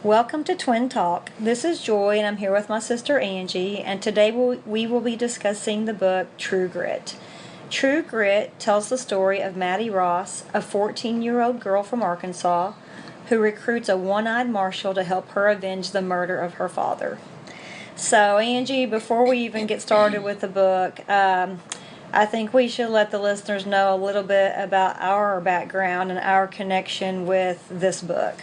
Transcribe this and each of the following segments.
Welcome to Twin Talk. This is Joy, and I'm here with my sister Angie, and today we will be discussing the book True Grit. True Grit tells the story of Maddie Ross, a 14-year-old girl from Arkansas, who recruits a one-eyed marshal to help her avenge the murder of her father. So, Angie, before we even get started with the book, I think we should let the listeners know a little bit about our background and our connection with this book.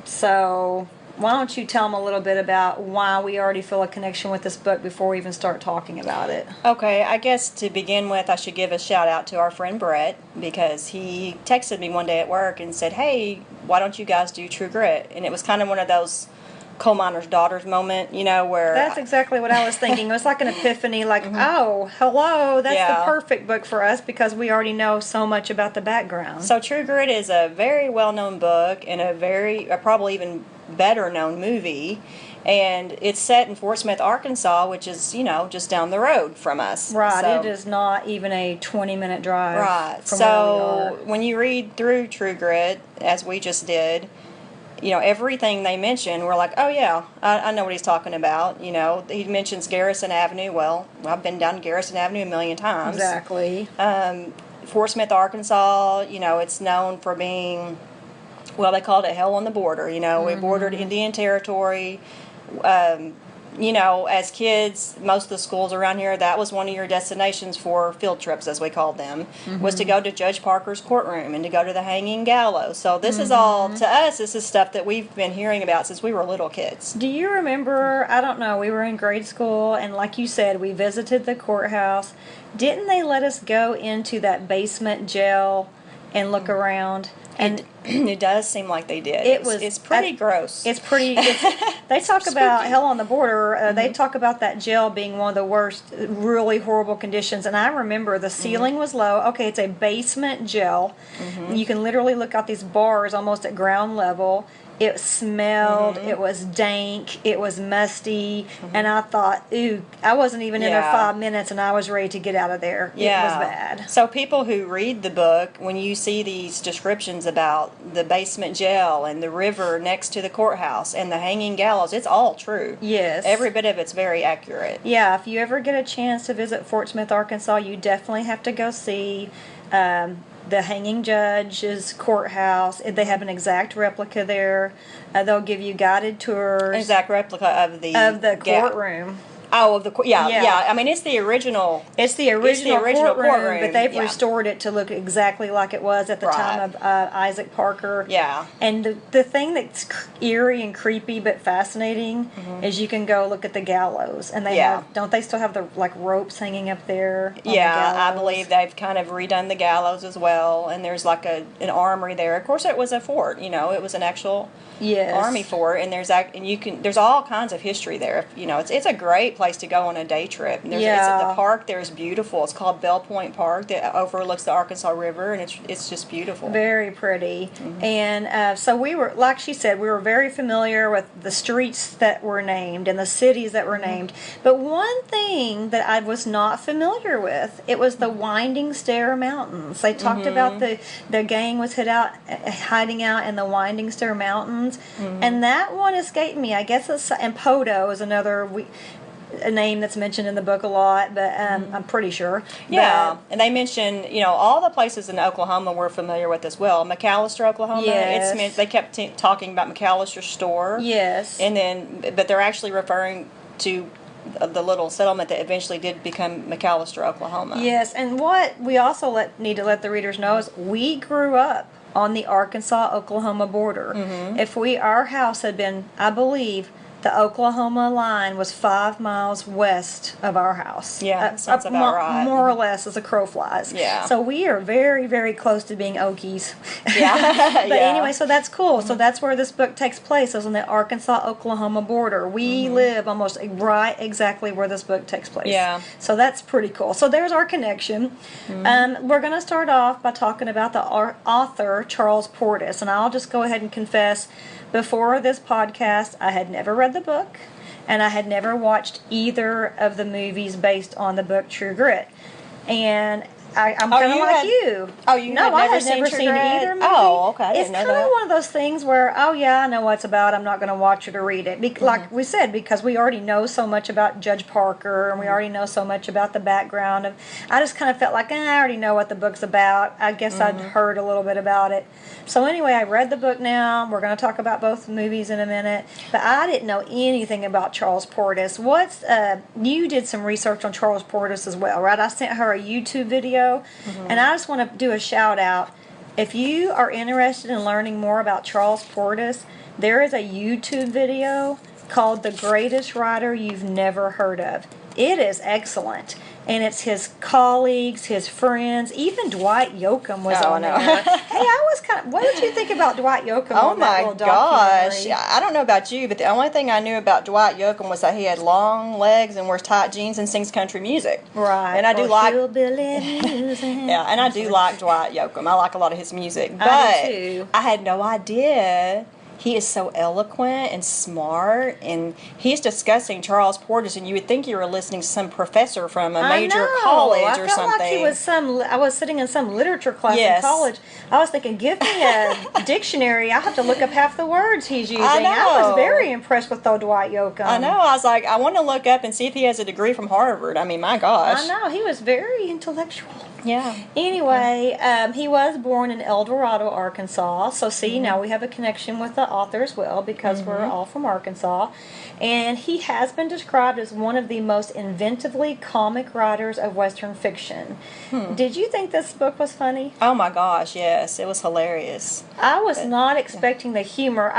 So, why don't you tell them a little bit about why we already feel a connection with this book before we even start talking about it? Okay, I guess to begin with, I should give a shout out to our friend Brett, because he texted me one day at work and said, "Hey, why don't you guys do True Grit?" And it was kind of one of those coal miner's daughters moment, where... That's exactly what I was thinking. It was like an epiphany, like, oh, hello, that's the perfect book for us because we already know so much about the background. So True Grit is a very well-known book and a probably even better-known movie, and it's set in Fort Smith, Arkansas, which is, just down the road from us. Right, so, it is not even a 20-minute drive from where we are. When you read through True Grit, as we just did, everything they mention, we're like, oh yeah, I know what he's talking about. He mentions Garrison Avenue. Well, I've been down Garrison Avenue a million times. Exactly. Fort Smith, Arkansas, it's known for being, well, they called it hell on the border. We bordered Indian territory. As kids, most of the schools around here, that was one of your destinations for field trips, as we called them, was to go to Judge Parker's courtroom and to go to the hanging gallows. So this is all, to us, this is stuff that we've been hearing about since we were little kids. Do you remember, I don't know, we were in grade school, and like you said, we visited the courthouse. Didn't they let us go into that basement jail and look around? And it does seem like they did. It's pretty gross. They talk about hell on the border. They talk about that jail being one of the worst, really horrible conditions. And I remember the ceiling was low. Okay, it's a basement jail. You can literally look out these bars almost at ground level. It smelled, it was dank, it was musty, and I thought, ooh, I wasn't even in there 5 minutes and I was ready to get out of there. It was bad. So people who read the book, when you see these descriptions about the basement jail and the river next to the courthouse and the hanging gallows, it's all true. Yes. Every bit of it's very accurate. Yeah, if you ever get a chance to visit Fort Smith, Arkansas, you definitely have to go see the hanging judge's courthouse. They have an exact replica there. They'll give you guided tours. Exact replica of the courtroom. Oh, of the yeah. I mean, it's the original. It's the original courtroom, but they've yeah. restored it to look exactly like it was at the time of Isaac Parker. Yeah. And the thing that's eerie and creepy but fascinating is you can go look at the gallows, and they don't they still have the ropes hanging up there? Yeah, I believe they've kind of redone the gallows as well, and there's like an armory there. Of course, it was a fort. It was an actual army fort, and there's all kinds of history there. It's a great place to go on a day trip. And the park there is beautiful. It's called Bell Point Park that overlooks the Arkansas River, and it's just beautiful. Very pretty. And so we were, like she said, we were very familiar with the streets that were named and the cities that were named. But one thing that I was not familiar with, it was the Winding Stair Mountains. They talked about the gang was hiding out in the Winding Stair Mountains, and that one escaped me. I guess and Podo is another a name that's mentioned in the book a lot, but I'm pretty sure. Yeah, and they mention, all the places in Oklahoma we're familiar with as well. McAllister, Oklahoma. Yes. They kept talking about McAllister Store. Yes. But they're actually referring to the little settlement that eventually did become McAllister, Oklahoma. Yes, and what we also need to let the readers know is we grew up on the Arkansas-Oklahoma border. If our house had been, I believe, the Oklahoma line was 5 miles west of our house. Yeah, sounds about right. More or less as a crow flies. Yeah. So we are very, very close to being Okies. Yeah. But anyway, so that's cool. So that's where this book takes place, is on the Arkansas-Oklahoma border. We live almost right exactly where this book takes place. Yeah. So that's pretty cool. So there's our connection. We're going to start off by talking about the author, Charles Portis. And I'll just go ahead and confess, before this podcast, I had never read the book, and I had never watched either of the movies based on the book True Grit. And I'm kind of like you. Oh, you no, I had never seen either movie. Oh, okay. I didn't know that. It's kind of one of those things where, oh yeah, I know what it's about. I'm not going to watch it or read it. Like we said, because we already know so much about Judge Parker, and we already know so much about the background of. I just kind of felt like I already know what the book's about. I guess I'd heard a little bit about it. So anyway, I read the book now. We're going to talk about both movies in a minute. But I didn't know anything about Charles Portis. You did some research on Charles Portis as well, right? I sent her a YouTube video, and I just want to do a shout out. If you are interested in learning more about Charles Portis, there is a YouTube video called The Greatest Writer You've Never Heard of. It is excellent. And it's his colleagues, his friends, even Dwight Yoakam was on there. Hey, what did you think about Dwight Yoakam on that little documentary? I don't know about you, but the only thing I knew about Dwight Yoakam was that he had long legs and wears tight jeans and sings country music. Right. And I do like yeah, and I do like Dwight Yoakam. I like a lot of his music. But I do too. I had no idea. He is so eloquent and smart, and he's discussing Charles Portis, and you would think you were listening to some professor from a major college or something. I felt like he was I was sitting in some literature class in college. I was thinking, give me a dictionary. I have to look up half the words he's using. I was very impressed with Dwight Yoakam. I know. I was like, I want to look up and see if he has a degree from Harvard. I mean, my gosh. I know. He was very intellectual. Yeah. Anyway, he was born in El Dorado, Arkansas. So see, now we have a connection with the author as well because we're all from Arkansas. And he has been described as one of the most inventively comic writers of Western fiction. Did you think this book was funny? Oh my gosh, yes. It was hilarious. I was not expecting the humor.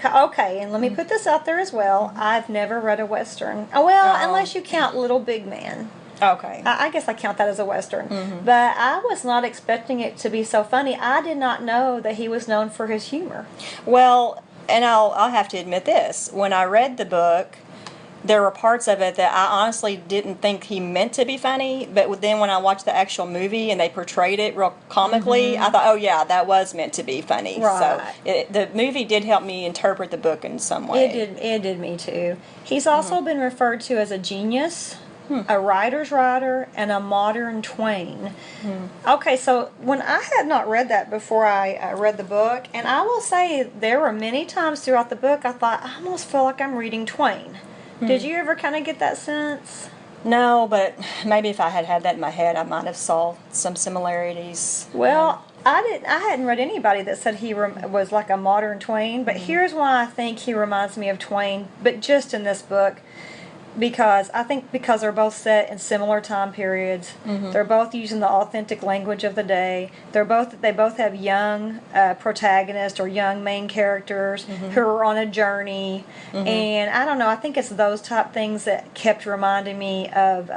Okay, and let me put this out there as well. I've never read a Western. Well, unless you count Little Big Man. Okay. I guess I count that as a Western. But I was not expecting it to be so funny. I did not know that he was known for his humor. Well, and I'll have to admit this. When I read the book, there were parts of it that I honestly didn't think he meant to be funny. But then when I watched the actual movie and they portrayed it real comically, I thought, oh yeah, that was meant to be funny. Right. So the movie did help me interpret the book in some way. It did me too. He's also been referred to as a genius, a writer's writer, and a modern Twain. Okay, so when I had not read that before I read the book, and I will say there were many times throughout the book I thought, I almost feel like I'm reading Twain. Did you ever kind of get that sense? No, but maybe if I had that in my head, I might have saw some similarities. Well, I hadn't read anybody that said he was like a modern Twain, but here's why I think he reminds me of Twain, but just in this book. Because they're both set in similar time periods. They're both using the authentic language of the day. They both have young protagonists or young main characters who are on a journey. And I don't know, I think it's those type things that kept reminding me of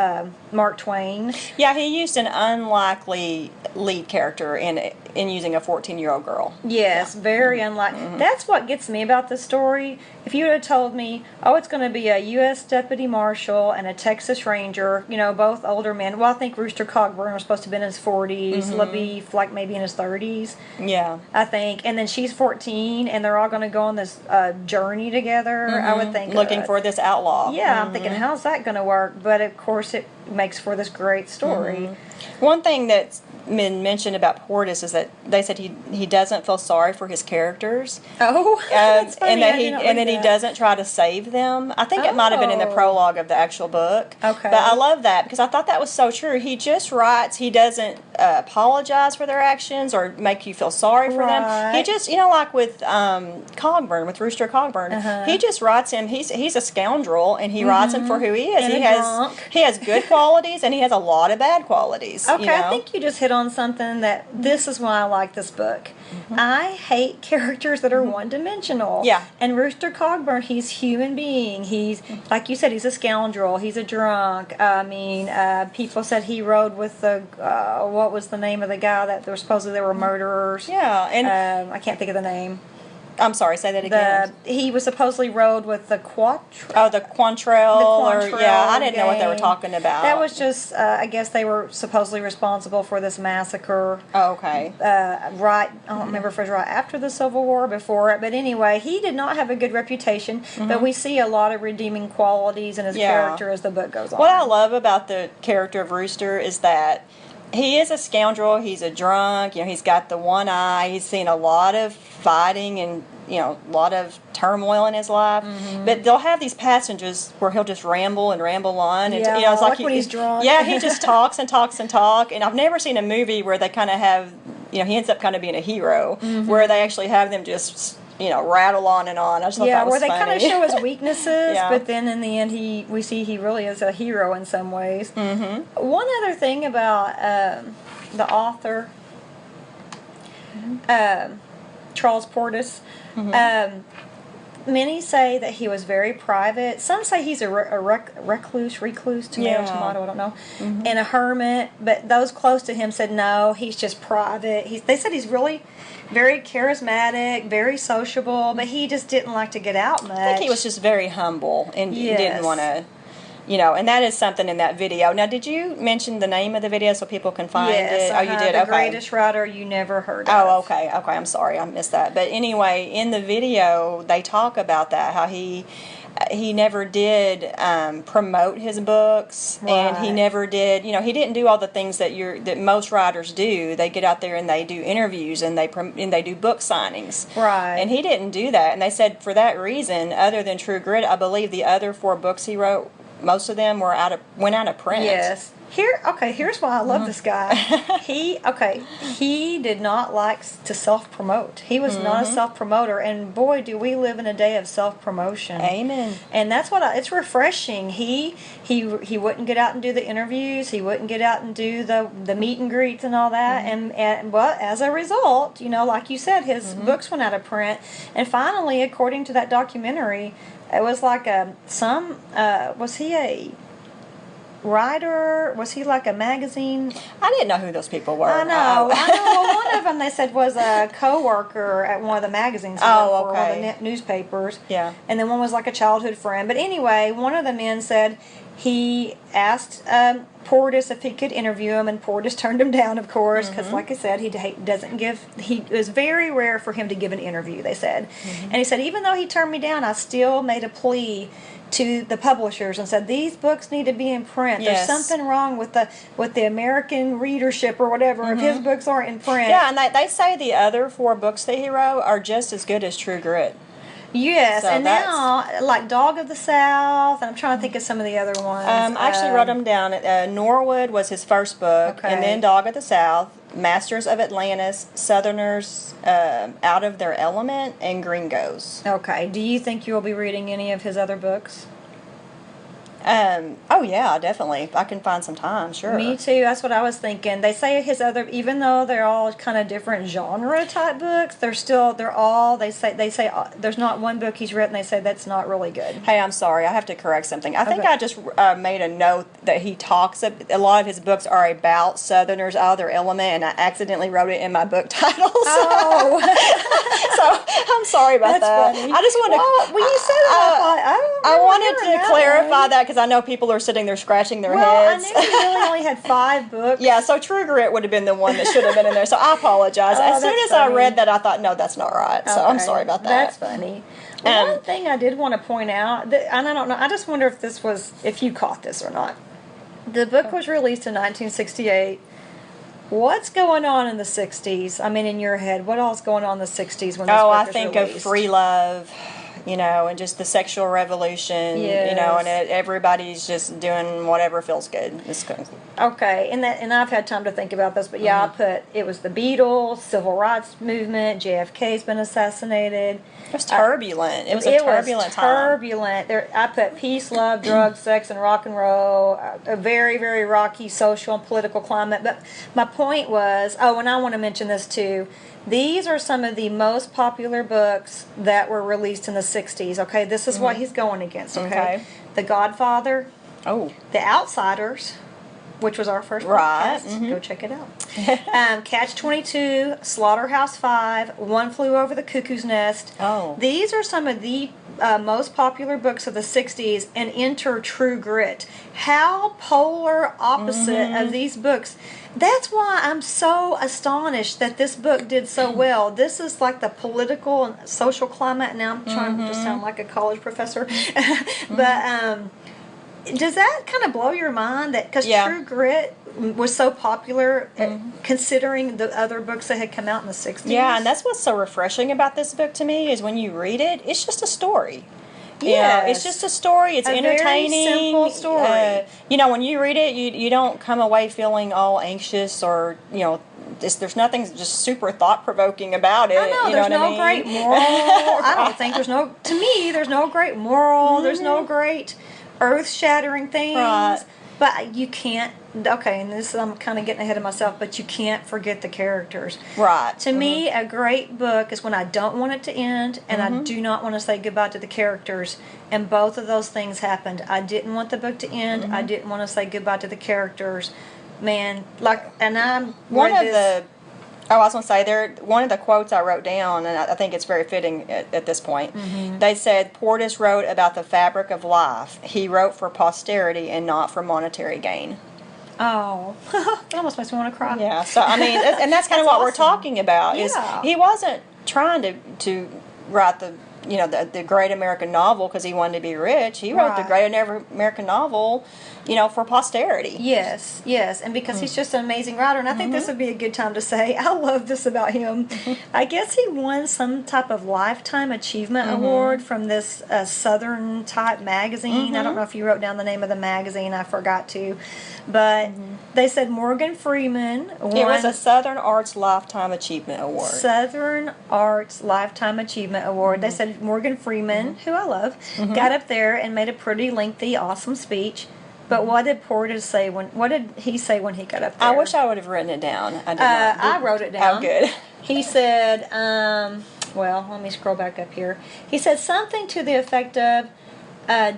Mark Twain. Yeah, he used an unlikely lead character in using a 14-year-old girl. Yes, very unlikely. That's what gets me about this story. If you would have told me, oh, it's going to be a U.S. Deputy Marshal and a Texas Ranger, both older men. Well, I think Rooster Cogburn was supposed to be in his 40s, LaBeef, like maybe in his 30s. Yeah. I think. And then she's 14, and they're all going to go on this journey together, I would think. Looking for this outlaw. Yeah, I'm thinking, how's that going to work? But, of course, it makes for this great story. One thing that's been mentioned about Portis is that they said he doesn't feel sorry for his characters. Oh, that's funny. And that he doesn't try to save them. I think it might have been in the prologue of the actual book. Okay. But I love that because I thought that was so true. He just writes. He doesn't apologize for their actions or make you feel sorry for them. He just, like with Cogburn, with Rooster Cogburn, he just writes him. He's a scoundrel, and he writes him for who he is. And he has good qualities, and he has a lot of bad qualities. Okay, I think you just hit on something that this is why I like this book. I hate characters that are one-dimensional. Yeah. And Rooster Cogburn, he's a human being. He's, like you said, he's a scoundrel. He's a drunk. I mean, people said he rode with the, what was the name of the guy that supposedly they were murderers? Yeah. And I can't think of the name. I'm sorry, say that again. He was supposedly rode with the Quantrell. Oh, the Quantrell. Yeah, I didn't know what they were talking about. That was just, I guess they were supposedly responsible for this massacre. Oh, okay. I don't remember if it was right after the Civil War or before it. But anyway, he did not have a good reputation. But we see a lot of redeeming qualities in his character as the book goes on. What I love about the character of Rooster is that He is a scoundrel. He's a drunk. You know, he's got the one eye. He's seen a lot of fighting and, you know, a lot of turmoil in his life. But they'll have these passages where he'll just ramble and ramble on. And, yeah, you know, it's like when he's drunk. Yeah, he just talks and talks and talks. And I've never seen a movie where they kind of have, you know, he ends up kind of being a hero, where they actually have them just, you know, rattle on and on. I just thought that was where they funny. kind of show his weaknesses, but then in the end, we see he really is a hero in some ways. One other thing about the author, Charles Portis, many say that he was very private. Some say he's a recluse, tomato, I don't know, and a hermit. But those close to him said no, he's just private. They said he's really very charismatic, very sociable, but he just didn't like to get out much. I think he was just very humble and didn't want to, you know, and that is something in that video. Now, did you mention the name of the video so people can find it? Oh, you did? The Greatest Writer You Never Heard Of. Oh, okay. I'm sorry. I missed that. But anyway, in the video, they talk about that, how he never did promote his books, and he never did, you know, he didn't do all the things that most writers do. They get out there and they do interviews and they do book signings. Right. And he didn't do that. And they said for that reason, other than True Grit, I believe the other 4 books he wrote, most of them went out of print. Yes. Here's why I love this guy. He did not like to self-promote. He was not a self-promoter, and boy, do we live in a day of self-promotion. Amen. And that's it's refreshing. He wouldn't get out and do the interviews. He wouldn't get out and do the meet and greets and all that. And well, as a result, you know, like you said, his books went out of print. And finally, according to that documentary, it was like was he a writer? Was he like a magazine? I didn't know who those people were. I know. Well, one of them they said was a co-worker at one of the magazines. For one of the newspapers. Yeah. And then one was like a childhood friend. But anyway, one of the men said he asked Portis if he could interview him, and Portis turned him down, of course, because like I said, it was very rare for him to give an interview, they said. And he said, even though he turned me down, I still made a plea to the publishers and said, these books need to be in print. Yes. There's something wrong with the American readership or whatever if his books aren't in print. Yeah, and they say the other 4 books that he wrote are just as good as True Grit. Yes, so and now, like Dog of the South, and I'm trying to think of some of the other ones. I actually wrote them down. Norwood was his first book, and then Dog of the South, Masters of Atlantis, Southerners Out of Their Element, and Gringos. Okay. Do you think you'll be reading any of his other books? Oh yeah, definitely. If I can find some time, sure. Me too. That's what I was thinking. They say his other, even though they're all kind of different genre type books, they say there's not one book he's written they say that's not really good. Hey, I'm sorry. I have to correct something. I think I just made a note that he talks. A lot of his books are about Southerners out of their element, and I accidentally wrote it in my book titles. Oh, so I'm sorry about that. Funny. I just wanted. When you said that, I wanted to clarify that because I know people are sitting there scratching their heads. I knew he really only had 5 books. Yeah, so True Grit would have been the one that should have been in there. So I apologize. As soon as I read that, I thought, no, that's not right. So I'm sorry about that. That's funny. One thing I did want to point out, and I don't know, I just wonder if you caught this or not. The book was released in 1968. What's going on in the 60s? I mean, in your head, what all's going on in the 60s when this book I was think released? of free love, you know, and just the sexual revolution, you know, and everybody's just doing whatever feels good. Okay, and I've had time to think about this, but I put it was the Beatles, civil rights movement, JFK's been assassinated. It was turbulent. It was a turbulent time. I put peace, love, drugs, sex, and rock and roll. A very, very rocky social and political climate. But my point was, and I want to mention this too. These are some of the most popular books that were released in the 60s, okay? This is what he's going against, okay? The Godfather. Oh. The Outsiders, which was our first podcast. Go check it out. Catch-22, Slaughterhouse-Five, One Flew Over the Cuckoo's Nest. Oh. These are some of the most popular books of the 60s, and enter True Grit. How polar opposite of these books. That's why I'm so astonished that this book did so well. This is like the political and social climate. Now I'm trying to sound like a college professor. But does that kind of blow your mind? That because True Grit was so popular, considering the other books that had come out in the 60s. Yeah, and that's what's so refreshing about this book to me is when you read it, it's just a story. Yeah, it's just a story. It's entertaining. Very simple story. When you read it, you don't come away feeling all anxious or there's nothing just super thought provoking about it. I know, there's no great moral. I don't think there's no. To me, there's no great moral. There's no great earth-shattering things. Right. But you can't. Okay, and this I'm kind of getting ahead of myself. But you can't forget the characters. Right. To me, a great book is when I don't want it to end, and I do not want to say goodbye to the characters. And both of those things happened. I didn't want the book to end. I didn't want to say goodbye to the characters. Man, and I'm one of the. Oh, I was going to say, one of the quotes I wrote down, and I think it's very fitting at this point, they said, Portis wrote about the fabric of life. He wrote for posterity and not for monetary gain. Oh, that almost makes me want to cry. Yeah, so, I mean, and that's kind of what awesome. we're talking about, is he wasn't trying to write the great American novel because he wanted to be rich. He wrote the great American novel, for posterity. Yes, and because he's just an amazing writer, and I think this would be a good time to say, I love this about him. I guess he won some type of Lifetime Achievement Award from this Southern type magazine. I don't know if you wrote down the name of the magazine, I forgot to, but they said Morgan Freeman won. It was a Southern Arts Lifetime Achievement Award. Southern Arts Lifetime Achievement Award. They said Morgan Freeman, who I love, got up there and made a pretty lengthy, awesome speech. But what did Portis say what did he say when he got up there? I wish I would have written it down. I did not. I wrote it down. Oh, good. He said, well, let me scroll back up here. He said something to the effect of,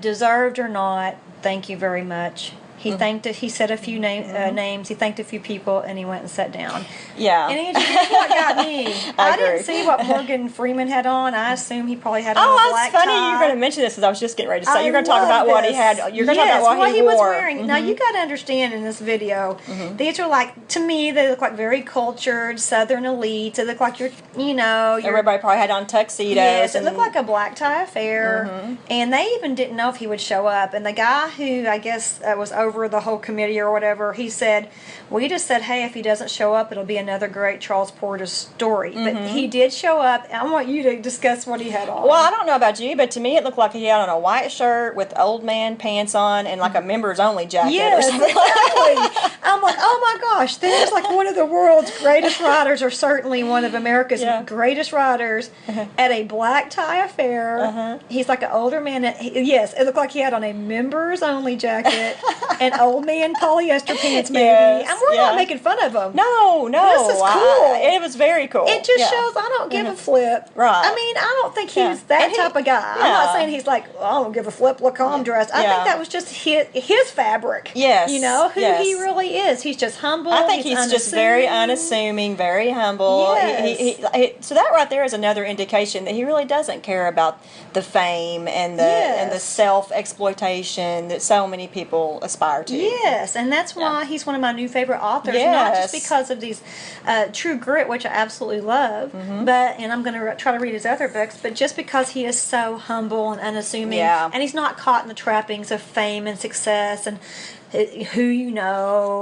deserved or not, thank you very much. He thanked it. He said a few names. He thanked a few people, and he went and sat down. Yeah. And Angie, here's what got me. I didn't see what Morgan Freeman had on. I assume he probably had on a black tie. Oh, it's funny you're going to mention this, because I was just getting ready to say. You're going to talk about what he had. You're going to talk about what he wore. Was wearing. Now, you got to understand in this video, these are to me, they look like very cultured Southern elites. They look like everybody probably had on tuxedos. Yes, it looked like a black tie affair. And they even didn't know if he would show up. And the guy who, I guess, was over the whole committee or whatever, he said, we just said, hey, if he doesn't show up, it'll be another great Charles Portis story. But he did show up. I want you to discuss what he had on. Well, I don't know about you, but to me it looked like he had on a white shirt with old man pants on and like a members only jacket or something. Exactly. I'm like, oh my gosh, this is like one of the world's greatest writers, or certainly one of America's greatest writers, at a black tie affair. He's like an older man. Yes, it looked like he had on a members only jacket and old man polyester pants, maybe. Yes, and we're not making fun of him. No. This is cool. It was very cool. It just shows I don't give a flip. Right. I mean, I don't think he's that type of guy. I'm not saying he's like, I don't give a flip, look how I'm dressed. I think that was just his fabric. Yes. Who he really is. He's just humble. I think he's just very unassuming, very humble. Yes. So that right there is another indication that he really doesn't care about the fame and the self-exploitation that so many people aspire to. Yes, and that's why he's one of my new favorite authors. Not just because of these True Grit, which I absolutely love, and I'm going to try to read his other books, but just because he is so humble and unassuming, and he's not caught in the trappings of fame and success and who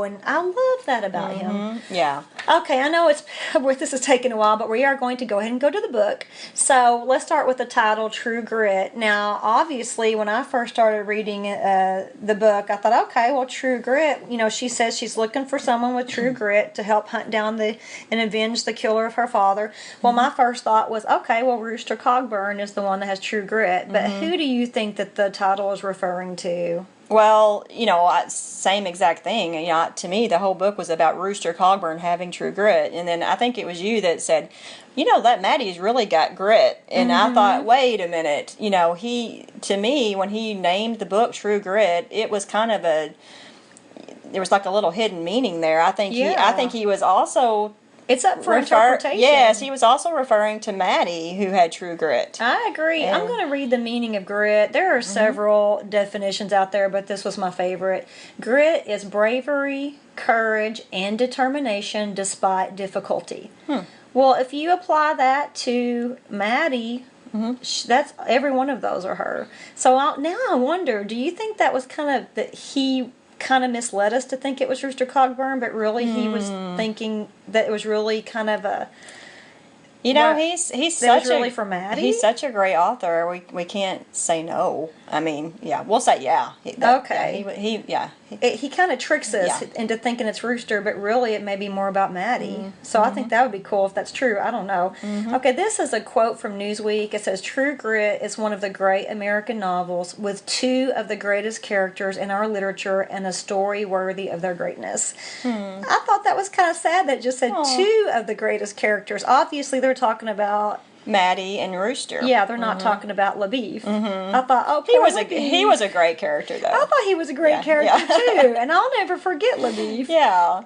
and I love that about him. Yeah. Okay, I know this is taking a while, but we are going to go ahead and go to the book. So let's start with the title, True Grit. Now, obviously, when I first started reading the book, I thought, okay, well, True Grit, she says she's looking for someone with true grit to help hunt down and avenge the killer of her father. Well, my first thought was, okay, well, Rooster Cogburn is the one that has true grit. But who do you think that the title is referring to? Well, same exact thing. To me, the whole book was about Rooster Cogburn having true grit. And then I think it was you that said, that Maddie's really got grit. And I thought, wait a minute. To me, when he named the book True Grit, it was kind of there was like a little hidden meaning there. I think he was also... It's up for interpretation. Yes, he was also referring to Maddie, who had true grit. I agree. I'm going to read the meaning of grit. There are several definitions out there, but this was my favorite. Grit is bravery, courage, and determination despite difficulty. Well, if you apply that to Maddie, that's every one of those are her. So now I wonder, do you think that was kind of that he kind of misled us to think it was Rooster Cogburn, but really he was thinking that it was really kind of a... You know, he's such really for Maddie. He's such a great author. We can't say no. I mean, yeah, we'll say yeah. Okay. Yeah, he kind of tricks us into thinking it's Rooster, but really it may be more about Maddie. So I think that would be cool if that's true. I don't know. Okay, this is a quote from Newsweek. It says, "True Grit is one of the great American novels with two of the greatest characters in our literature and a story worthy of their greatness." I thought that was kind of sad that it just said two of the greatest characters. Obviously, they're talking about Maddie and Rooster. Yeah, they're not talking about LaBeef. I thought, oh, he was a great character though. I thought he was a great character too, and I'll never forget LaBeef. Yeah.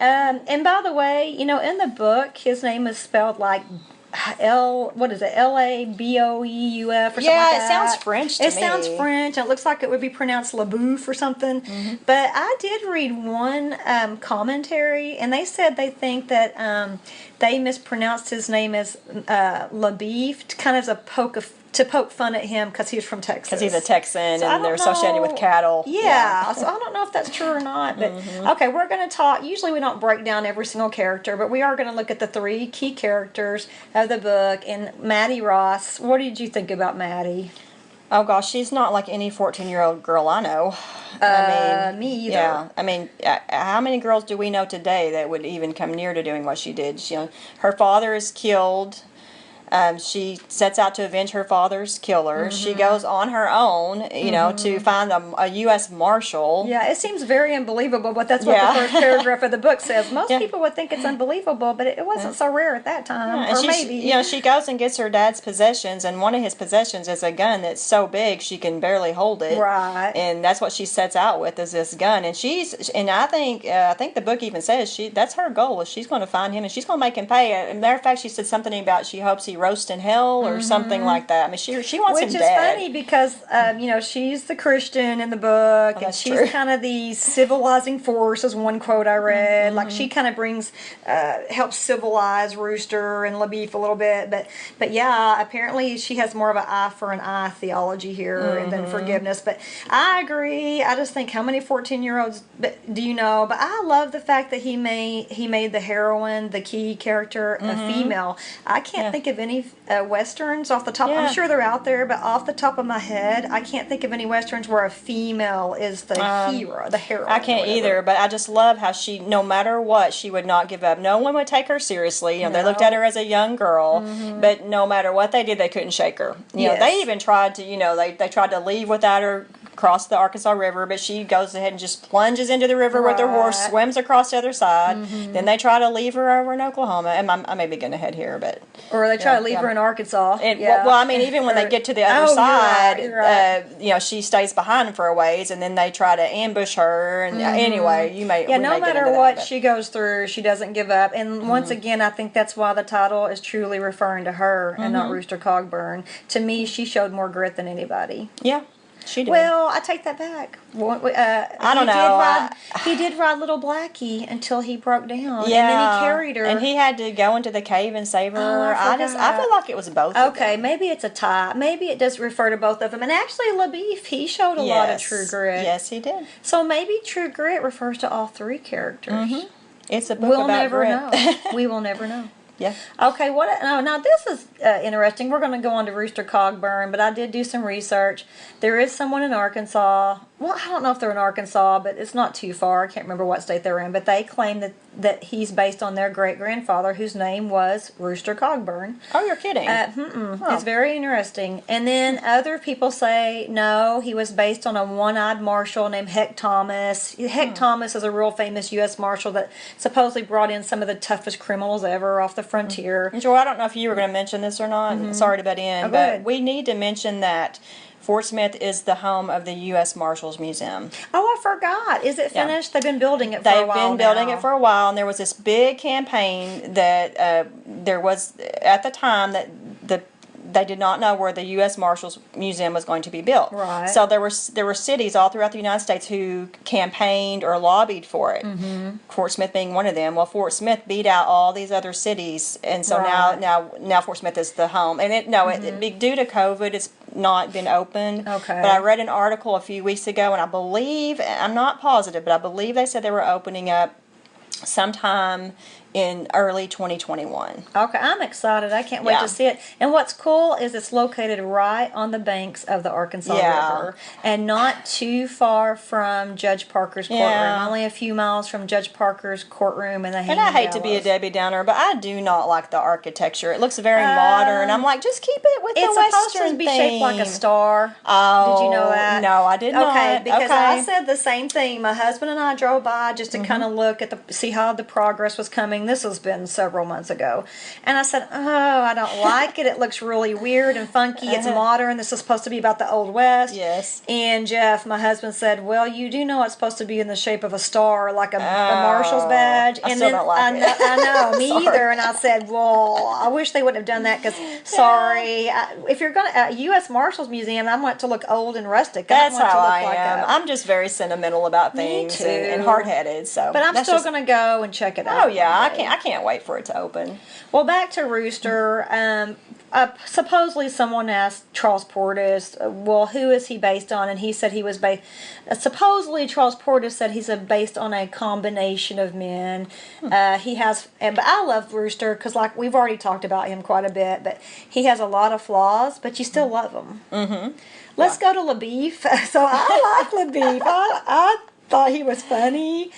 And by the way, you know, in the book, his name is spelled like Labeuf or something like that. Yeah, it sounds French to me. It sounds French. It looks like it would be pronounced Labeuf or something. But I did read one commentary, and they said they think that they mispronounced his name as Labeef, kind of as a to poke fun at him because he's from Texas. Because he's a Texan, and they're associated with cattle. Yeah, so I don't know if that's true or not. But okay, we're going to talk. Usually we don't break down every single character, but we are going to look at the three key characters of the book. And Maddie Ross, what did you think about Maddie? Oh gosh, she's not like any 14-year-old girl I know. Me either. Yeah, I mean, how many girls do we know today that would even come near to doing what she did? Her father is killed. She sets out to avenge her father's killer. She goes on her own, you know, to find a U.S. Marshal. Yeah, it seems very unbelievable, but that's what the first paragraph of the book says. Most people would think it's unbelievable, but it wasn't so rare at that time. Or maybe. You know, she goes and gets her dad's possessions, and one of his possessions is a gun that's so big she can barely hold it. Right. And that's what she sets out with, is this gun. And I think the book even says that's her goal, is she's going to find him and she's going to make him pay. As a matter of fact, she said something about she hopes he roast in hell or something like that. I mean, she wants him dead. Which is funny because, you know, she's the Christian in the book, and she's kind of the civilizing force, is one quote I read. Like, she kind of helps civilize Rooster and LaBeef a little bit. But yeah, apparently she has more of an eye for an eye theology here than forgiveness. But I agree. I just think, how many 14-year-olds do you know? But I love the fact that he made the heroine, the key character, a female. I can't think of any westerns off the top. I'm sure they're out there, but off the top of my head, I can't think of any westerns where a female is the hero, the heroine. I can't either, but I just love how she, no matter what, she would not give up. No one would take her seriously. You know, they looked at her as a young girl, but no matter what they did, they couldn't shake her. You know, they even tried to, you know, they tried to leave without her, cross the Arkansas River, but she goes ahead and just plunges into the river with her horse, swims across the other side. Then they try to leave her over in Oklahoma. And I may be getting ahead here, but or they try to leave her in Arkansas. Well, I mean, even when they get to the other side, you're right. You know, she stays behind them for a ways, and then they try to ambush her. And anyway, no matter what she goes through, she doesn't give up. And once again, I think that's why the title is truly referring to her and not Rooster Cogburn. To me, she showed more grit than anybody. Yeah. She did. Well, I take that back. I don't know. He did ride Little Blackie until he broke down. Yeah. And then he carried her. And he had to go into the cave and save her. I feel like it was both of them. Okay, maybe it's a tie. Maybe it does refer to both of them. And actually, LaBeef, he showed a lot of true grit. Yes, he did. So maybe true grit refers to all three characters. It's a book about grit. We'll never know. We will never know. Yeah. Okay, now this is interesting. We're going to go on to Rooster Cogburn, but I did do some research. There is someone in Arkansas. Well, I don't know if they're in Arkansas, but it's not too far. I can't remember what state they're in, but they claim that he's based on their great-grandfather, whose name was Rooster Cogburn. Oh, you're kidding. It's very interesting. And then other people say, no, he was based on a one-eyed marshal named Heck Thomas. Heck Thomas is a real famous U.S. Marshal that supposedly brought in some of the toughest criminals ever off the frontier. Joy, I don't know if you were going to mention this or not. Sorry to butt in, but we need to mention that Fort Smith is the home of the U.S. Marshals Museum. Oh, I forgot. Is it finished? They've been building it for a while They've been building it for a while, and there was this big campaign that there was at the time that they did not know where the U.S. Marshals Museum was going to be built. Right. So there were cities all throughout the United States who campaigned or lobbied for it. Fort Smith being one of them. Well, Fort Smith beat out all these other cities, and so now Fort Smith is the home. And due to COVID, not been opened. Okay. But I read an article a few weeks ago, and I believe, I'm not positive, but I believe they said they were opening up sometime in early 2021. Okay, I'm excited. I can't wait to see it. And what's cool is it's located right on the banks of the Arkansas River and not too far from Judge Parker's courtroom. Only a few miles from Judge Parker's courtroom and the hanging And I hate gallows. to be a Debbie Downer, but I do not like the architecture. It looks very modern. I'm like, just keep it with the Western It's supposed to be theme. shaped like a star. Oh, did you know that? No, I did not. Okay, because I said the same thing. My husband and I drove by just to kind of look at see how the progress was coming. This has been several months ago, and I said, "Oh, I don't like it. It looks really weird and funky. It's modern. This is supposed to be about the Old West." Yes. And Jeff, my husband, said, "Well, you do know it's supposed to be in the shape of a star, like a Marshall's badge." I still don't like it. I know, me either. And I said, "Well, I wish they wouldn't have done that because, sorry, if you're going to U.S. Marshals Museum, I want it to look old and rustic. That's I want how to look I like am. I'm just very sentimental about things and hard-headed. So, but I'm still going to go and check it out. Oh yeah, I can't wait for it to open. Well, back to Rooster. Supposedly someone asked Charles Portis, well, who is he based on? And he said he was based... supposedly Charles Portis said he's based on a combination of men. He has... But I love Rooster because, like, we've already talked about him quite a bit, but he has a lot of flaws, but you still love him. Mm-hmm. Let's go to LaBeef. So I like LaBeef. I thought he was funny.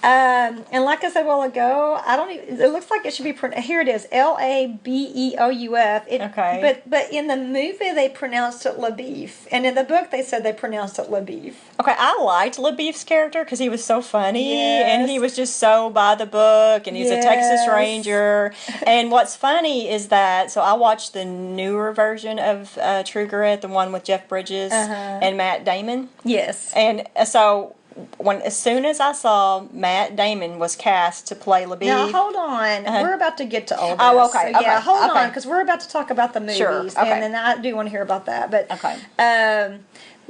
And like I said a while ago, I don't even, it looks like it should be, here it is, Labeouf. Okay. But in the movie they pronounced it LaBeef. And in the book they said they pronounced it LaBeef. Okay, I liked LaBeef's character because he was so funny and he was just so by the book and he's a Texas Ranger. And what's funny is that, so I watched the newer version of True Grit, the one with Jeff Bridges and Matt Damon. Yes. And so... as soon as I saw Matt Damon was cast to play LaBeef... Now, hold on. We're about to get to all this. Oh, okay. So, yeah, hold on, because we're about to talk about the movies. Sure. Okay. And then I do want to hear about that. But, okay.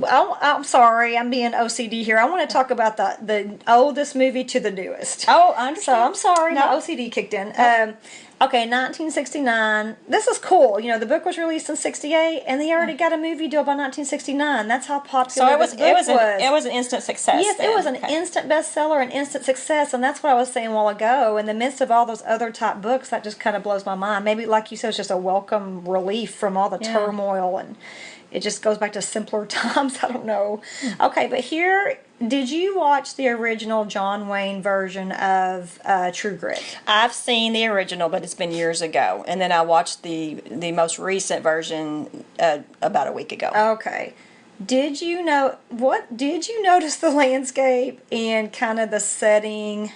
I'm sorry, I'm being OCD here. I want to talk about the oldest movie to the newest. Oh, I understand. So, I'm sorry, my OCD kicked in. Okay, 1969. This is cool. You know, the book was released in 68, and they already got a movie deal by 1969. That's how popular so this book was. It was an instant success. Yes, then. It was an instant bestseller, an instant success, and that's what I was saying a while ago. In the midst of all those other top books, that just kind of blows my mind. Maybe, like you said, it's just a welcome relief from all the turmoil, and it just goes back to simpler times. I don't know. Okay, but here... Did you watch the original John Wayne version of True Grit? I've seen the original, but it's been years ago. And then I watched the most recent version about a week ago. Okay. Did you notice the landscape and kind of the setting?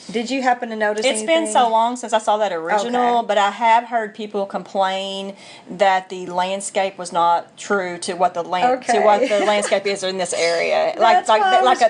Did you happen to notice anything? It's been so long since I saw that original, but I have heard people complain that the landscape was not true to what the landscape is in this area.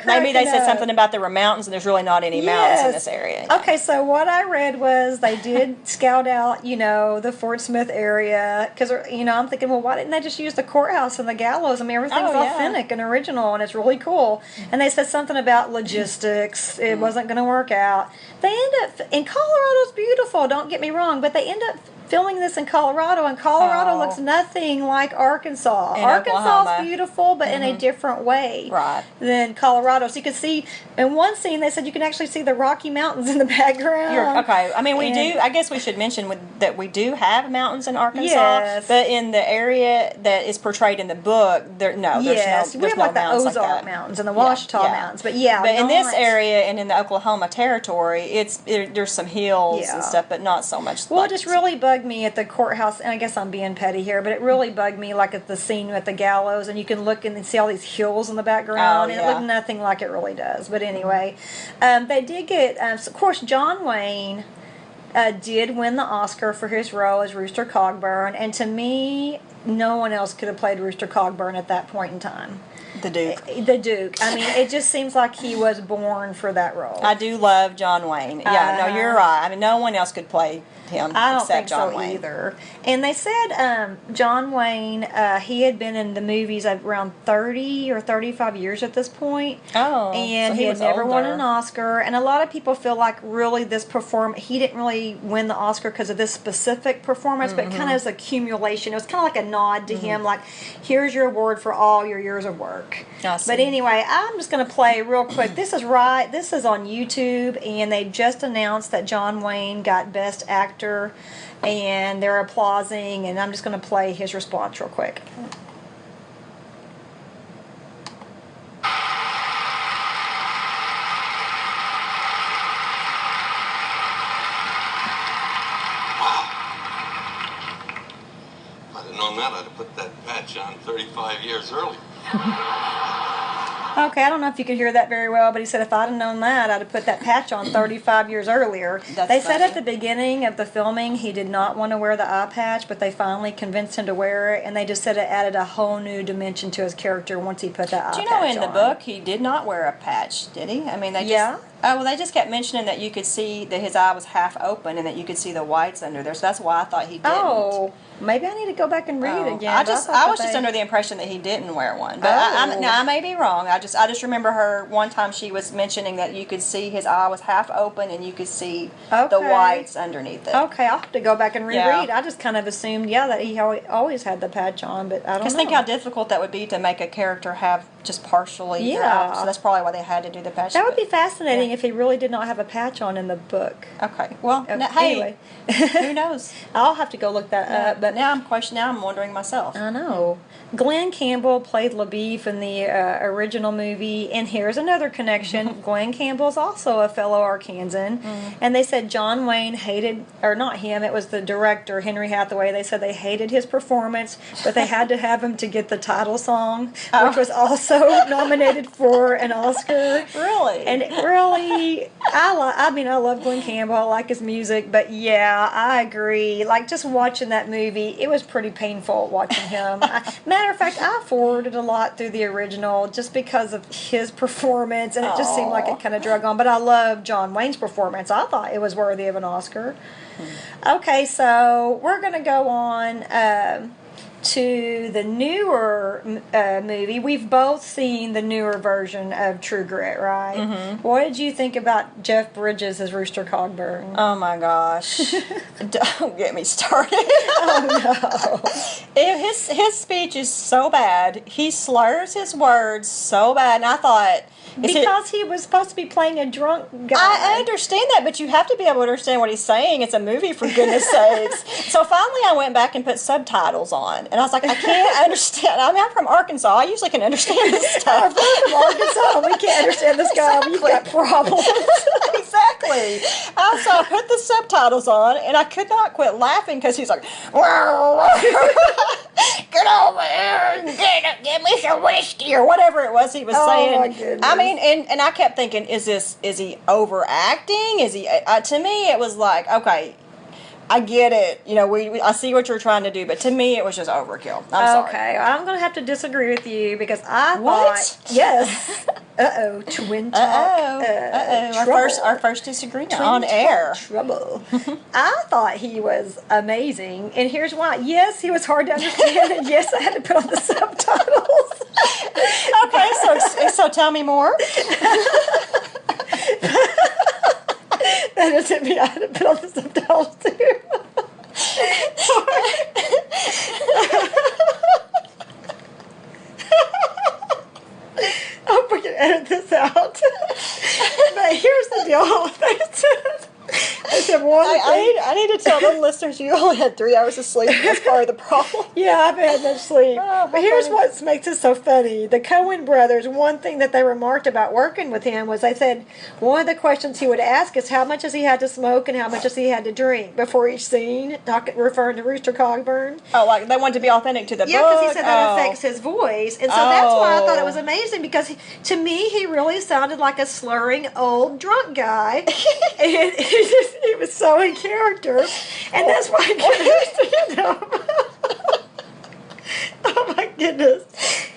Maybe they said something about there were mountains and there's really not any mountains in this area. Okay, so what I read was they did scout out, the Fort Smith area because I'm thinking, well, why didn't they just use the courthouse and the gallows? I mean, everything's authentic and original and it's really cool. And they said something about logistics. It wasn't going to work out. They end up, and Colorado's beautiful, don't get me wrong, but they end up filming this in Colorado, and Colorado looks nothing like Arkansas. Arkansas is beautiful, but in a different way than Colorado. So you can see, in one scene, they said you can actually see the Rocky Mountains in the background. Okay, I mean, I guess we should mention that we do have mountains in Arkansas, but in the area that is portrayed in the book, there's no we have like the Ozark Mountains and the Ouachita Mountains, but in this area and in the Oklahoma territory, there's some hills and stuff, but not so much. Well, it just really bugged me at the courthouse, and I guess I'm being petty here, but it really bugged me like at the scene at the gallows, and you can look and see all these hills in the background, and it looked nothing like it really does. But anyway, they did get, of course, John Wayne did win the Oscar for his role as Rooster Cogburn, and to me, no one else could have played Rooster Cogburn at that point in time. The Duke. I mean, it just seems like he was born for that role. I do love John Wayne. Yeah, no, you're right. I mean, no one else could play him. I don't except think John so Wayne. either. And they said John Wayne, he had been in the movies around 30 or 35 years at this point. Oh, and so he had never won older. an Oscar. And a lot of people feel like really this he didn't really win the Oscar because of this specific performance, but kind of as accumulation. It was kind of like a nod to him, like, here's your award for all your years of work. But anyway, I'm just going to play real quick. This is on YouTube, and they just announced that John Wayne got Best Actor, and they're applauding, and I'm just going to play his response real quick. Known that, I'd have put that patch on 35 years earlier. Okay, I don't know if you could hear that very well, but he said if I'd have known that, I'd have put that patch on 35 years earlier. They said at the beginning of the filming he did not want to wear the eye patch, but they finally convinced him to wear it, and they just said it added a whole new dimension to his character once he put that eye patch on. Do you know in the book he did not wear a patch, did he? I mean, they just... Oh, well, they just kept mentioning that you could see that his eye was half open and that you could see the whites under there, so that's why I thought he didn't. Oh, maybe I need to go back and read it again. I was just under the impression that he didn't wear one, but I may be wrong. I just remember her one time she was mentioning that you could see his eye was half open and you could see the whites underneath it. Okay, I'll have to go back and reread. I just kind of assumed, that he always had the patch on, but I don't know. Because think how difficult that would be to make a character have just partially their eye, so that's probably why they had to do the patch. That would be fascinating if he really did not have a patch on in the book. Okay, well, hey, who knows? I'll have to go look that up. But now I'm wondering myself. I know. Glenn Campbell played LaBeef in the original movie, and here's another connection. Glenn Campbell's also a fellow Arkansan, and they said John Wayne hated, or not him, it was the director, Henry Hathaway. They said they hated his performance, but they had to have him to get the title song, which was also nominated for an Oscar. Really? And really, I love Glenn Campbell. I like his music, but yeah, I agree. Like, just watching that movie, it was pretty painful watching him. Matter of fact, I forwarded a lot through the original just because of his performance, and it just seemed like it kind of drug on. But I love John Wayne's performance. I thought it was worthy of an Oscar. Okay, so we're going to go on to the newer movie. We've both seen the newer version of True Grit, right? Mm-hmm. What did you think about Jeff Bridges as Rooster Cogburn? Oh my gosh. Don't get me started. Oh no. His speech is so bad. He slurs his words so bad, and I thought... Because he was supposed to be playing a drunk guy. I understand that, but you have to be able to understand what he's saying. It's a movie, for goodness sakes. So finally I went back and put subtitles on. And I was like, I can't understand. I mean, I'm from Arkansas. I usually can understand this stuff. We're from Arkansas. We can't understand this guy. Exactly. We've got problems. Exactly. So I put the subtitles on, and I could not quit laughing because he's like, get over here and get me some whiskey, or whatever it was he was saying. Oh, my goodness. I mean, and I kept thinking, is he overacting? Is he? To me, it was like, okay, I get it. You know, I see what you're trying to do, but to me, it was just overkill. I'm sorry. Okay, I'm going to have to disagree with you because I thought... Yes. Uh-oh, twin talk. Our first disagreement on air. Trouble. I thought he was amazing, and here's why. Yes, he was hard to understand, and yes, I had to put on the subtitles. Okay, so tell me more. That doesn't mean I had to put on the subtitles too. I'm going to edit this out. But here's the deal. I need to tell the listeners you only had 3 hours of sleep. That's part of the problem. Yeah, I haven't had much sleep. But here's what makes it so funny. The Coen brothers, one thing that they remarked about working with him was they said one of the questions he would ask is how much has he had to smoke and how much has he had to drink before each scene, referring to Rooster Cogburn. Oh, like they wanted to be authentic to the book? Yeah, because he said that affects his voice. And so that's why I thought it was amazing, because to me, he really sounded like a slurring old drunk guy. And he was so in character, and that's why I couldn't understand him. Oh my goodness!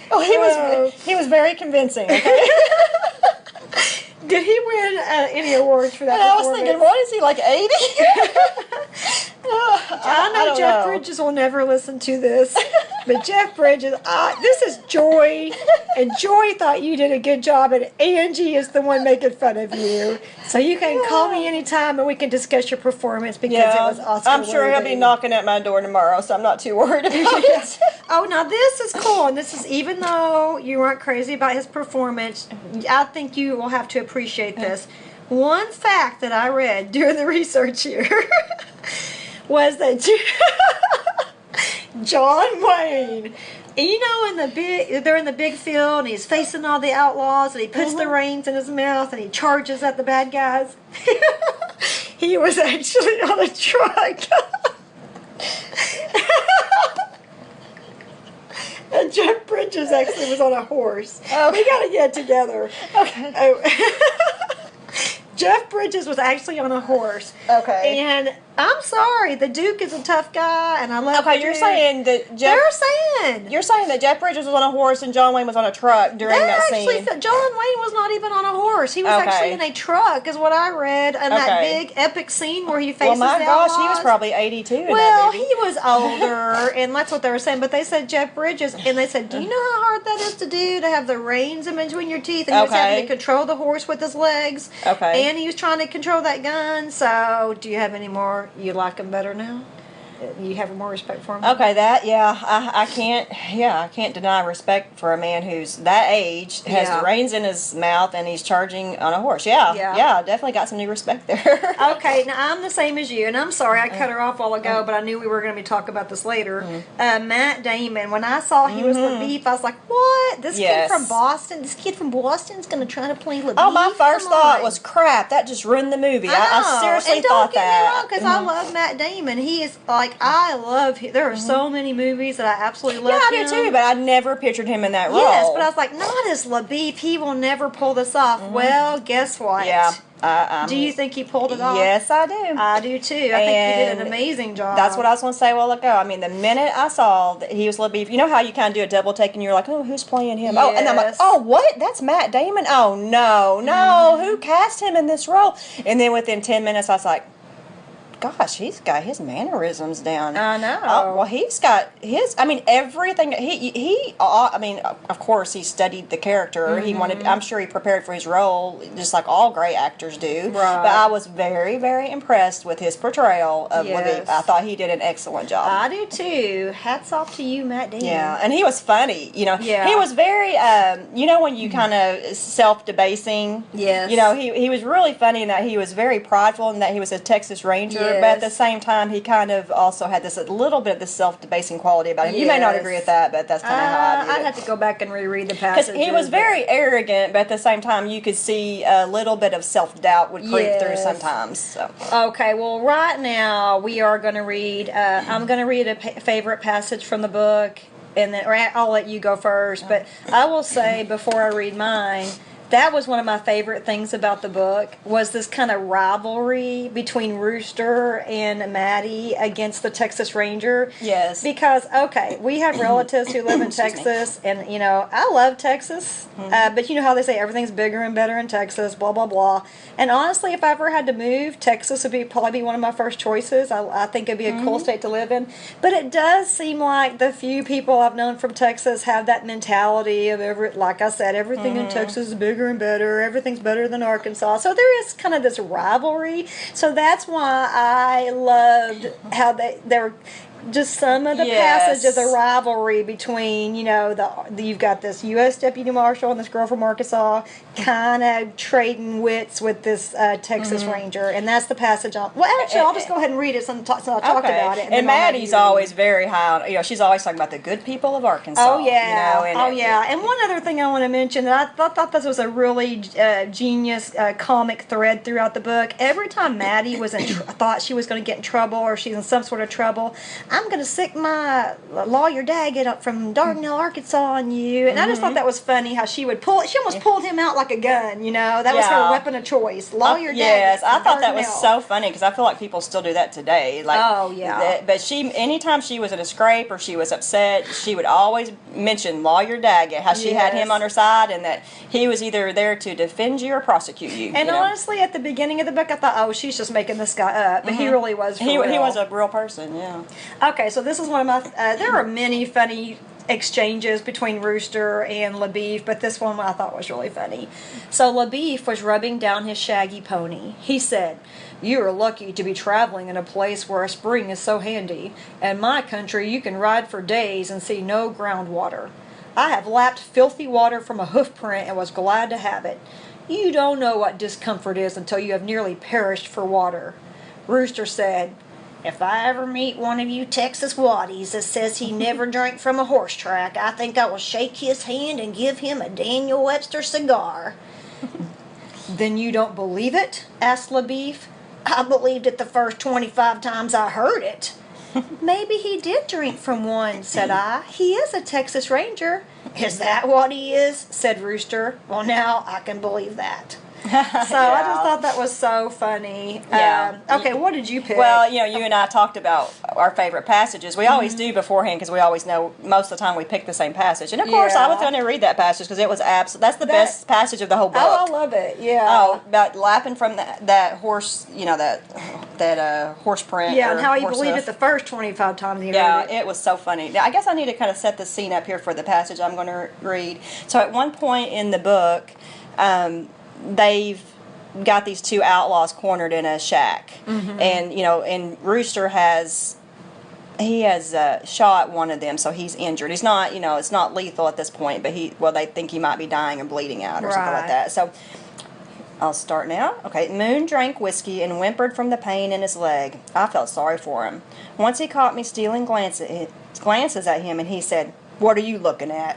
Oh, he was very convincing. Okay. Did he win any awards for that? And I was thinking, what is he, like 80? Jeff Bridges will never listen to this. But Jeff Bridges, this is Joy. And Joy thought you did a good job, and Angie is the one making fun of you. So you can call me anytime and we can discuss your performance because it was Oscar I'm sure he'll be knocking at my door tomorrow, so I'm not too worried about it. Oh, now this is cool. And this is, even though you weren't crazy about his performance, I think you will have to appreciate this. One fact that I read during the research here was that John Wayne, you know, they're in the big field and he's facing all the outlaws and he puts the reins in his mouth and he charges at the bad guys. He was actually on a truck. And Jeff Bridges actually was on a horse. Oh, we got to get together. Okay. Jeff Bridges was actually on a horse. Okay. And I'm sorry, the Duke is a tough guy, and I love him. Okay, you're saying that You're saying that Jeff Bridges was on a horse and John Wayne was on a truck during that scene. John Wayne was not even on a horse. He was actually in a truck, is what I read, in that big epic scene where he faces the outlaws. Well, my gosh, he was probably 82 in Well, that movie. he was older, and that's what they were saying. But they said Jeff Bridges, and they said, do you know how hard that is to do, to have the reins in between your teeth? And he was having to control the horse with his legs. Okay. And he was trying to control that gun. So, do you have any more? You like him better now? You have more respect for him? Okay, I can't deny respect for a man who's that age, has the reins in his mouth, and he's charging on a horse. Yeah, definitely got some new respect there. Okay, now I'm the same as you, and I'm sorry I cut her off a while ago, but I knew we were going to be talking about this later. Matt Damon, when I saw he was LaBeef, I was like, what? This kid from Boston is going to try to play LaBeef? Oh, my first thought was, crap, that just ruined the movie. I seriously thought that. Don't get me wrong, because I love Matt Damon. He is like, I love him. There are so many movies that I absolutely love him. Yeah, I do too, but I never pictured him in that role. Yes, but I was like, not as LaBeef. He will never pull this off. Well, guess what? Yeah. Do you think he pulled it off? Yes, I do. I do too. I think he did an amazing job. That's what I was going to say a while ago. I mean, the minute I saw that he was LaBeef, you know how you kind of do a double take and you're like, oh, who's playing him? Yes. Oh, and I'm like, oh, what? That's Matt Damon? Oh, no, who cast him in this role? And then within 10 minutes, I was like, gosh, he's got his mannerisms down. I know. Well, he's got his. I mean, everything. He. I mean, of course, he studied the character. He wanted. I'm sure he prepared for his role, just like all great actors do. Right. But I was very, very impressed with his portrayal of LaBeef. I thought he did an excellent job. I do too. Hats off to you, Matt Damon. Yeah, and he was funny. You know. Yeah. He was very. You know, when you kind of self-debasing. Yes. You know, he was really funny in that he was very prideful and that he was a Texas Ranger. Yes. But at the same time, he kind of also had this a little bit of this self-debasing quality about him. You may not agree with that, but that's kind of how I view it. I'd have to go back and reread the passage. Because he was very arrogant, but at the same time, you could see a little bit of self-doubt would creep through sometimes. So. Okay, well, right now we are going to read. I'm going to read a favorite passage from the book, and then I'll let you go first. But I will say before I read mine, that was one of my favorite things about the book, was this kind of rivalry between Rooster and Maddie against the Texas Ranger. Yes. Because, okay, we have relatives who live in Texas, and, you know, I love Texas, but you know how they say everything's bigger and better in Texas, blah, blah, blah. And honestly, if I ever had to move, Texas would probably be one of my first choices. I think it'd be a cool state to live in. But it does seem like the few people I've known from Texas have that mentality of, like I said, everything in Texas is bigger and better, everything's better than Arkansas. So there is kind of this rivalry. So that's why I loved how they were just some of the passages of rivalry between, you know, you've got this U.S. Deputy Marshal and this girl from Arkansas kind of trading wits with this Texas Ranger, and that's the passage I'll just go ahead and read it so I'll talk about it. And Maddie's always very high on, you know, she's always talking about the good people of Arkansas. Oh, yeah. You know, And one other thing I want to mention, I thought this was a really genius comic thread throughout the book. Every time Maddie was thought she was going to get in trouble or she's in some sort of trouble, I'm going to sick my lawyer dad up from Dardanelle, Arkansas on you. And I just thought that was funny how she almost pulled him out like a gun, you know. That was her weapon of choice. Lawyer dad. Yes, I thought that was so funny because I feel like people still do that today. Like, but anytime she was in a scrape or she was upset, she would always mention Lawyer Daggett, how she had him on her side and that he was either there to defend you or prosecute you. And honestly, at the beginning of the book, I thought, oh, she's just making this guy up. But he really was for real. He was a real person, yeah. Okay, so this is one of my. There are many funny exchanges between Rooster and LaBeef, but this one I thought was really funny. So LaBeef was rubbing down his shaggy pony. He said, "You are lucky to be traveling in a place where a spring is so handy. In my country, you can ride for days and see no groundwater. I have lapped filthy water from a hoof print and was glad to have it. You don't know what discomfort is until you have nearly perished for water." Rooster said, "If I ever meet one of you Texas waddies that says he never drank from a horse track, I think I will shake his hand and give him a Daniel Webster cigar." "Then you don't believe it?" asked LaBeef. "I believed it the first 25 times I heard it." "Maybe he did drink from one," said I. "He is a Texas Ranger." "Is that what he is?" said Rooster. "Well, now I can believe that." So I just thought that was so funny. Yeah. Okay, what did you pick? Well, you and I talked about our favorite passages. We always do beforehand because we always know most of the time we pick the same passage. And of course, I was going to read that passage because it was that's the best passage of the whole book. Oh, I love it. Yeah. Oh, about lapping from that horse, that horse print. Yeah, and how he believed it the first 25 times he heard it. Yeah, it was so funny. Now, I guess I need to kind of set the scene up here for the passage I'm going to read. So at one point in the book, they've got these two outlaws cornered in a shack, and and Rooster has shot one of them, so he's injured. He's not, it's not lethal at this point, but they think he might be dying and bleeding out or something like that. So I'll start now. Okay, Moon drank whiskey and whimpered from the pain in his leg. I felt sorry for him. Once he caught me stealing glances at him, and he said, "What are you looking at?"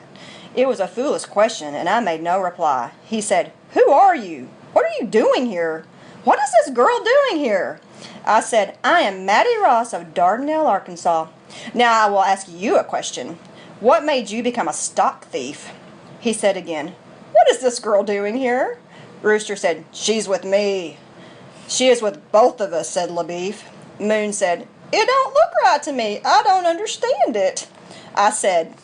It was a foolish question, and I made no reply. He said, "Who are you? What are you doing here? What is this girl doing here?" I said, "I am Mattie Ross of Dardanelle, Arkansas. Now I will ask you a question. What made you become a stock thief?" He said again, "What is this girl doing here?" Rooster said, "She's with me." "She is with both of us," said LaBeef. Moon said, "It don't look right to me. I don't understand it." I said,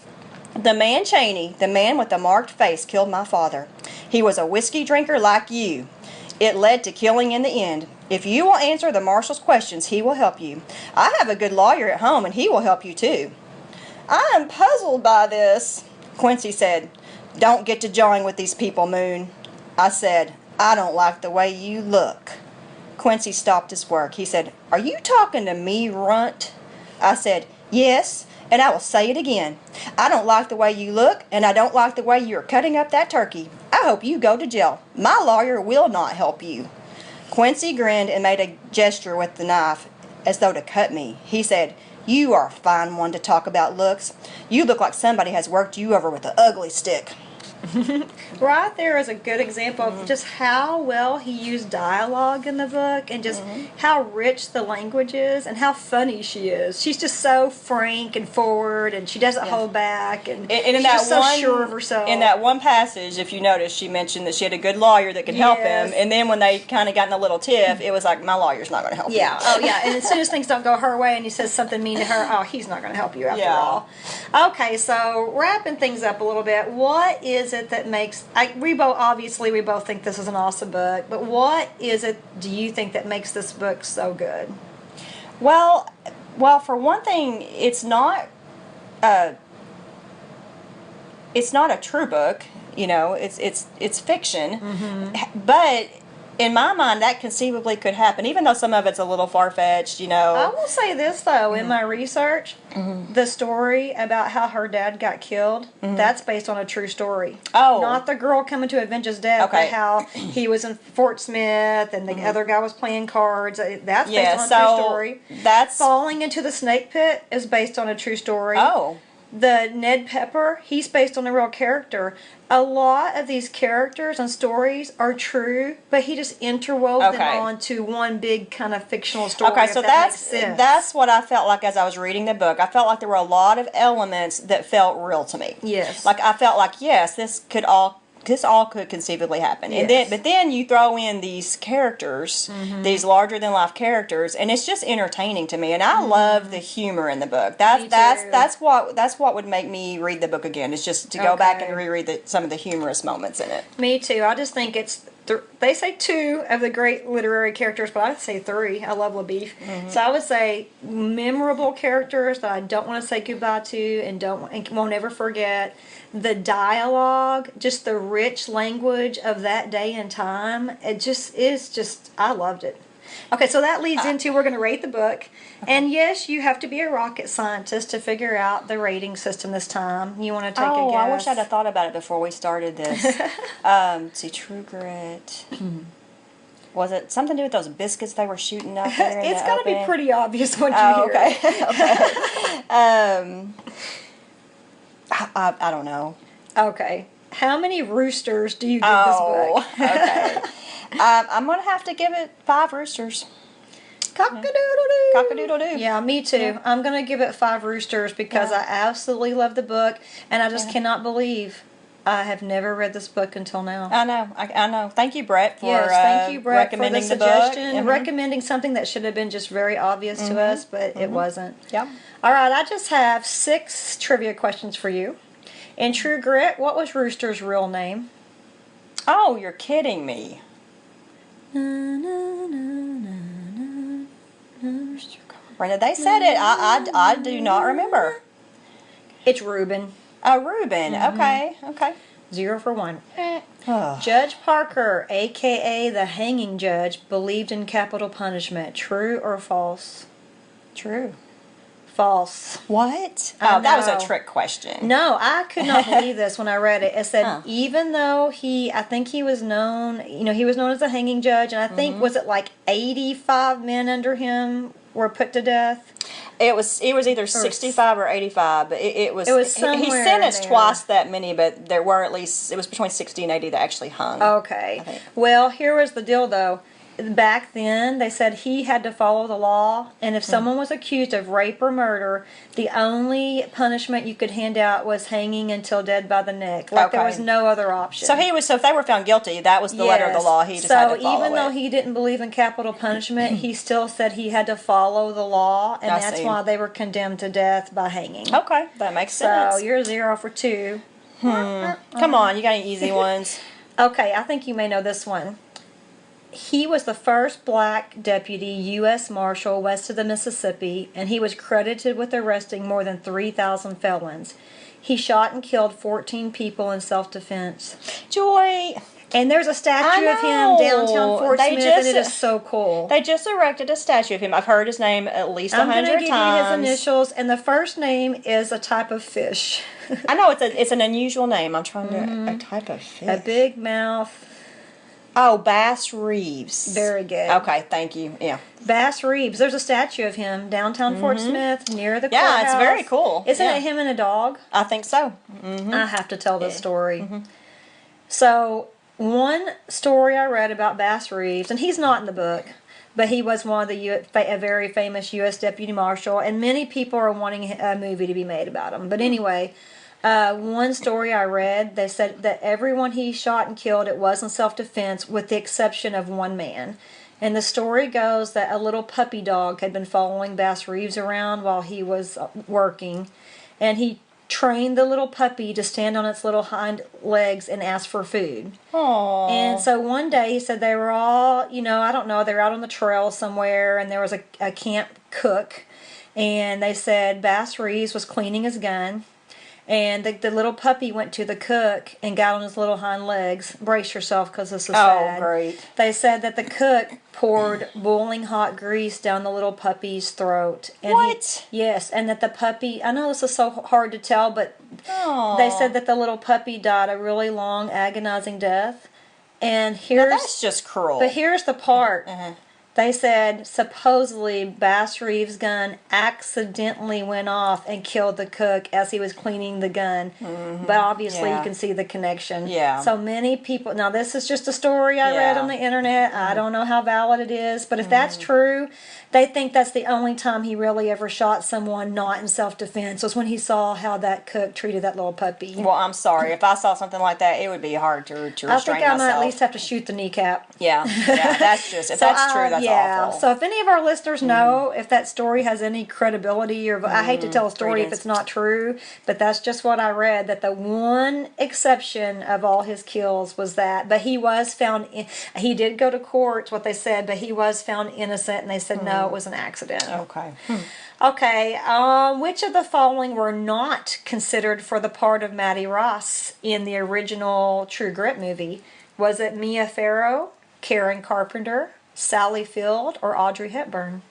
"The man Cheney, the man with the marked face, killed my father. He was a whiskey drinker like you. It led to killing in the end. If you will answer the marshal's questions, he will help you. I have a good lawyer at home, and he will help you too." "I am puzzled by this," Quincy said. "Don't get to jawing with these people, Moon." I said, "I don't like the way you look." Quincy stopped his work. He said, "Are you talking to me, Runt?" I said, "Yes, and I will say it again. I don't like the way you look, and I don't like the way you are cutting up that turkey. I hope you go to jail. My lawyer will not help you." Quincy grinned and made a gesture with the knife as though to cut me. He said, "You are a fine one to talk about looks. You look like somebody has worked you over with an ugly stick." Right there is a good example of just how well he used dialogue in the book, and just how rich the language is, and how funny she is. She's just so frank and forward, and she doesn't hold back, and she's just so sure of herself. In that one passage, if you notice, she mentioned that she had a good lawyer that could help him, and then when they kind of got in a little tiff, it was like, my lawyer's not going to help you. Oh yeah, and as soon as things don't go her way and he says something mean to her, oh, he's not going to help you after all. Okay, so wrapping things up a little bit, what is it that makes, we both think this is an awesome book, but what is it, do you think, that makes this book so good? Well, for one thing, it's not a true book. It's fiction, but in my mind, that conceivably could happen, even though some of it's a little far-fetched, I will say this, though. In my research, the story about how her dad got killed, that's based on a true story. Oh. Not the girl coming to avenge his death, but how he was in Fort Smith and the other guy was playing cards. That's based on a true story. Falling into the snake pit is based on a true story. Oh. The Ned Pepper, he's based on a real character. A lot of these characters and stories are true, but he just interwove them onto one big kind of fictional story. Okay, so that's what I felt like as I was reading the book. I felt like there were a lot of elements that felt real to me. Yes. Like I felt like, yes, this all could conceivably happen. Yes. But then you throw in these characters, these larger than life characters, and it's just entertaining to me. And I love the humor in the book. That's what would make me read the book again. Is just to go back and reread some of the humorous moments in it. Me too. I just think they say two of the great literary characters, but I'd say three. I love LaBeef. Mm-hmm. So I would say memorable characters that I don't want to say goodbye to and won't ever forget. The dialogue, just the rich language of that day and time, it just is I loved it. Okay, so that leads into we're going to rate the book. Okay. And yes, you have to be a rocket scientist to figure out the rating system this time. You want to take a guess? Oh, I wish I'd have thought about it before we started this. See, True Grit. Was it something to do with those biscuits they were shooting up there? It's going to be pretty obvious once you hear it. Okay. I don't know. Okay. How many roosters do you give this book? Okay. I'm going to have to give it 5 roosters. Cock-a-doodle-doo. Cock-a-doodle-doo. Yeah, me too. Yeah. I'm going to give it 5 roosters because I absolutely love the book, and I just cannot believe I have never read this book until now. I know. I know. Thank you, Brett, for thank you, Brett, recommending for the suggestion. Mm-hmm. Recommending something that should have been just very obvious to us, but it wasn't. Yep. All right, I just have 6 trivia questions for you. In True Grit, what was Rooster's real name? Oh, you're kidding me. Brenda, they said it. I do not remember. It's Reuben. Oh, Reuben. Mm-hmm. Okay. 0 for 1. Judge Parker, a.k.a. the hanging judge, believed in capital punishment. True or false? True. False. What? Oh, that was a trick question. No, I could not believe this when I read it. It said even though I think he was known, he was known as the hanging judge, and I think, was it like 85 men under him were put to death? It was either 65 or 85, but it was somewhere he sentenced twice that many, but there were it was between 60 and 80 that actually hung. Okay. Well, here was the deal, though. Back then, they said he had to follow the law, and if someone was accused of rape or murder, the only punishment you could hand out was hanging until dead by the neck. There was no other option. So if they were found guilty, that was the letter of the law. He just had to follow it. So even though he didn't believe in capital punishment, he still said he had to follow the law, and that's why they were condemned to death by hanging. Okay, that makes sense. So you're 0 for 2. Come on, you got any easy ones? Okay, I think you may know this one. He was the first black deputy U.S. Marshal west of the Mississippi, and he was credited with arresting more than 3,000 felons. He shot and killed 14 people in self-defense. Joy! And there's a statue of him downtown Fort Smith, and it is so cool. They just erected a statue of him. I've heard his name at least 100 times. I'm going to give you his initials, and the first name is a type of fish. I know, it's an unusual name. I'm trying to... A type of fish. A big mouth... Oh, Bass Reeves. Very good. Okay, thank you. Yeah. Bass Reeves. There's a statue of him downtown Fort Smith near the courthouse. Yeah, it's very cool. Isn't it him and a dog? I think so. Mm-hmm. I have to tell this story. Mm-hmm. So, one story I read about Bass Reeves, and he's not in the book, but he was one of a very famous U.S. Deputy Marshal, and many people are wanting a movie to be made about him. But anyway... one story I read, they said that everyone he shot and killed, it was in self-defense, with the exception of one man. And the story goes that a little puppy dog had been following Bass Reeves around while he was working, and he trained the little puppy to stand on its little hind legs and ask for food. Aww. And so one day, he said they were all, I don't know, they were out on the trail somewhere, and there was a camp cook, and they said Bass Reeves was cleaning his gun. And the little puppy went to the cook and got on his little hind legs. Brace yourself, because this is sad. Oh, great. They said that the cook poured boiling hot grease down the little puppy's throat. And what? Yes, and that the puppy, I know this is so hard to tell, but they said that the little puppy died a really long, agonizing death. And that's just cruel. But here's the part. They said supposedly Bass Reeves' gun accidentally went off and killed the cook as he was cleaning the gun. Mm-hmm. But obviously you can see the connection. Yeah. So many people... Now, this is just a story I read on the internet. I don't know how valid it is. But if that's true, they think that's the only time he really ever shot someone not in self-defense was when he saw how that cook treated that little puppy. Well, I'm sorry. If I saw something like that, it would be hard to restrain myself. I think I might at least have to shoot the kneecap. Yeah, that's just... If that's true, that's awful. So if any of our listeners know if that story has any credibility, or I hate to tell a story if it's not true, but that's just what I read, that the one exception of all his kills was that. But he was found, he did go to court, what they said, but he was found innocent, and they said no, it was an accident. Okay. Okay, which of the following were not considered for the part of Maddie Ross in the original True Grit movie? Was it Mia Farrow, Karen Carpenter, Sally Field, or Audrey Hepburn?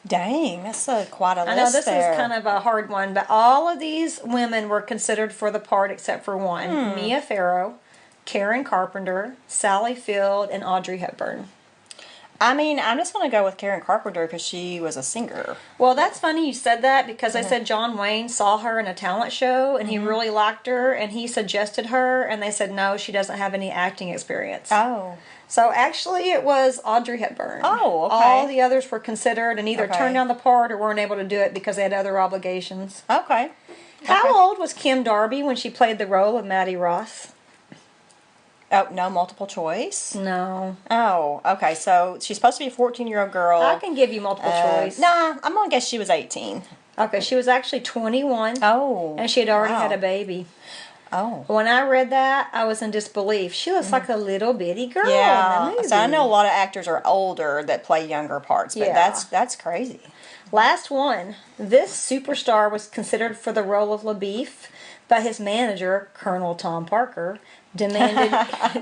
Dang, that's quite a list. I know this there. is kind of a hard one, but all of these women were considered for the part except for one. Mia Farrow, Karen Carpenter, Sally Field, and Audrey Hepburn. I mean, I'm just going to go with Karen Carpenter because she was a singer. Well, that's funny you said that because they said John Wayne saw her in a talent show and he really liked her and he suggested her and they said no, she doesn't have any acting experience. Oh. So actually it was Audrey Hepburn. Oh, okay. All the others were considered and either turned down the part or weren't able to do it because they had other obligations. Okay. How old was Kim Darby when she played the role of Maddie Ross? Oh, no multiple choice? No. Oh, okay. So she's supposed to be a 14-year-old girl. I can give you multiple choice. Nah, I'm going to guess she was 18. Okay, she was actually 21. Oh. And she had already had a baby. Oh. When I read that, I was in disbelief. She looks like a little bitty girl in the movie. So I know a lot of actors are older that play younger parts, but that's crazy. Last one. This superstar was considered for the role of LaBeef, but his manager, Colonel Tom Parker, demanded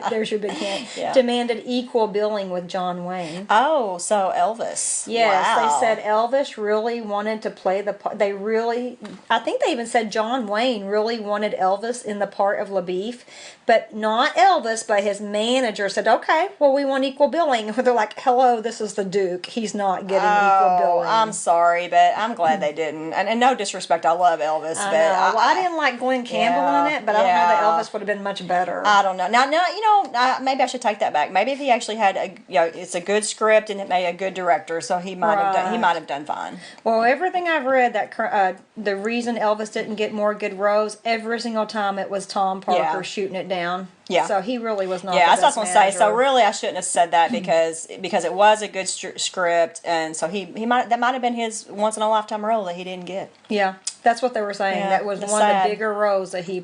there's your big hint. Demanded equal billing with John Wayne. Oh, so Elvis. Yes, wow. they said Elvis really wanted to play the part. I think they even said John Wayne really wanted Elvis in the part of LaBeef, but not Elvis, but his manager said, okay, well, we want equal billing. They're like, hello, this is the Duke. He's not getting equal billing. I'm sorry, but I'm glad they didn't. And no disrespect, I love Elvis. I didn't like Glenn Campbell in it, but I don't know that Elvis would have been much better. I don't know. Now, maybe I should take that back. Maybe if he actually had it's a good script and it made a good director, so he might have done fine. Well, everything I've read, that the reason Elvis didn't get more good roles, every single time it was Tom Parker shooting it down. Yeah. So he really was not. Yeah, that's what I was going to say. So really, I shouldn't have said that because it was a good script, and so that might have been his once in a lifetime role that he didn't get. Yeah. That's what they were saying. Yeah, that was one of the bigger roles that he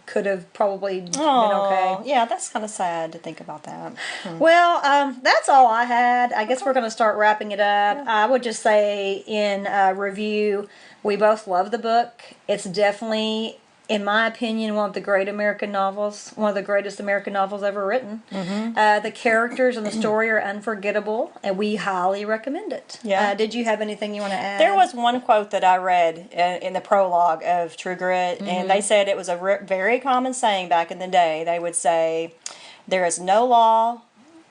could have probably been okay. Yeah, that's kind of sad to think about that. Well, that's all I had. I guess we're going to start wrapping it up. I would just say in review, we both love the book. It's definitely, in my opinion, one of the great American novels, one of the greatest American novels ever written. The characters and the story are unforgettable, and we highly recommend it. Yeah. Did you have anything you want to add? There was one quote that I read in the prologue of True Grit, and they said it was a very common saying back in the day. They would say, there is no law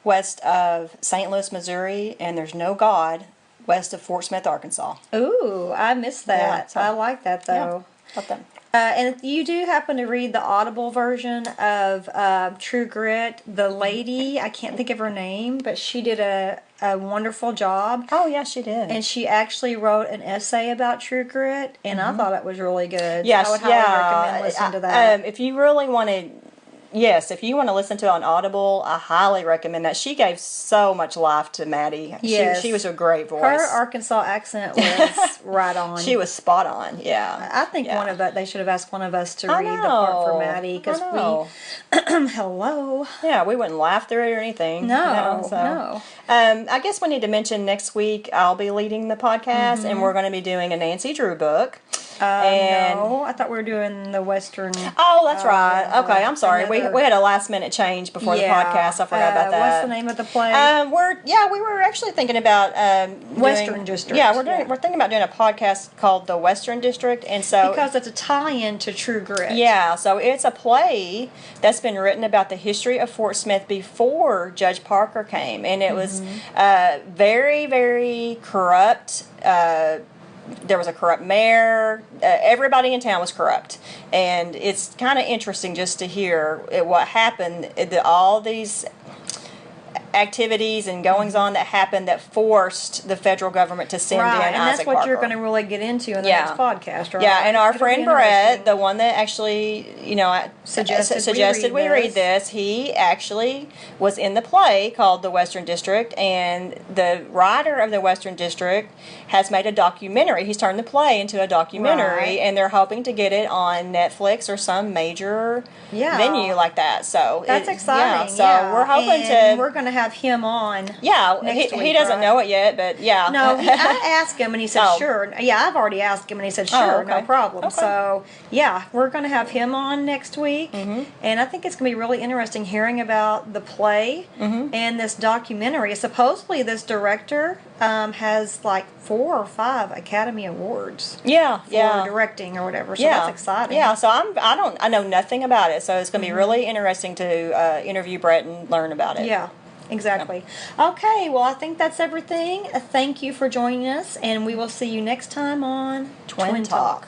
west of St. Louis, Missouri, and there's no God west of Fort Smith, Arkansas. Ooh, I missed that. Yeah, so, I like that, though. Yeah, and if you do happen to read the Audible version of True Grit, the lady, I can't think of her name, but she did a wonderful job. Oh, yeah, she did. And she actually wrote an essay about True Grit, and I thought it was really good. Yes, I would highly recommend listening to that. If you really want to... Yes, if you want to listen to it on Audible, I highly recommend that. She gave so much life to Maddie. Yes. She was a great voice. Her Arkansas accent was right on. She was spot on, yeah. I think they should have asked one of us to read the part for Maddie, because hello. Yeah, we wouldn't laugh through it or anything. No. I guess we need to mention next week I'll be leading the podcast, and we're going to be doing a Nancy Drew book. No, I thought we were doing the Western. Oh, that's right. Okay, I'm sorry. We had a last minute change before the podcast. I forgot about that. What's the name of the play? We were actually thinking about Western District. Yeah, we're thinking about doing a podcast called The Western District, and so because it's a tie-in to True Grit. Yeah, so it's a play that's been written about the history of Fort Smith before Judge Parker came, and it was very, very corrupt. There was a corrupt mayor. Everybody in town was corrupt. And it's kind of interesting just to hear what happened. All these activities and goings on that happened that forced the federal government to send in and that's Isaac what Harper. you're going to really get into in the next podcast, right? Yeah, and our It'll friend Brett, the one that actually, suggested we read this, he actually was in the play called The Western District, and the writer of The Western District has made a documentary. He's turned the play into a documentary, and they're hoping to get it on Netflix or some major venue like that. So that's exciting. So we're hoping we're going to have him on. Yeah, next week, he doesn't know it yet, but yeah. No, I asked him and he said sure. Yeah, I've already asked him and he said sure, no problem. Okay. So yeah, we're going to have him on next week, and I think it's going to be really interesting hearing about the play and this documentary. Supposedly, this director has like 4 or 5 Academy Awards. For directing or whatever. So that's exciting. Yeah. So I know nothing about it. So it's going to be really interesting to interview Brett and learn about it. Yeah. Exactly. Okay, well, I think that's everything. Thank you for joining us, and we will see you next time on Twin Talk.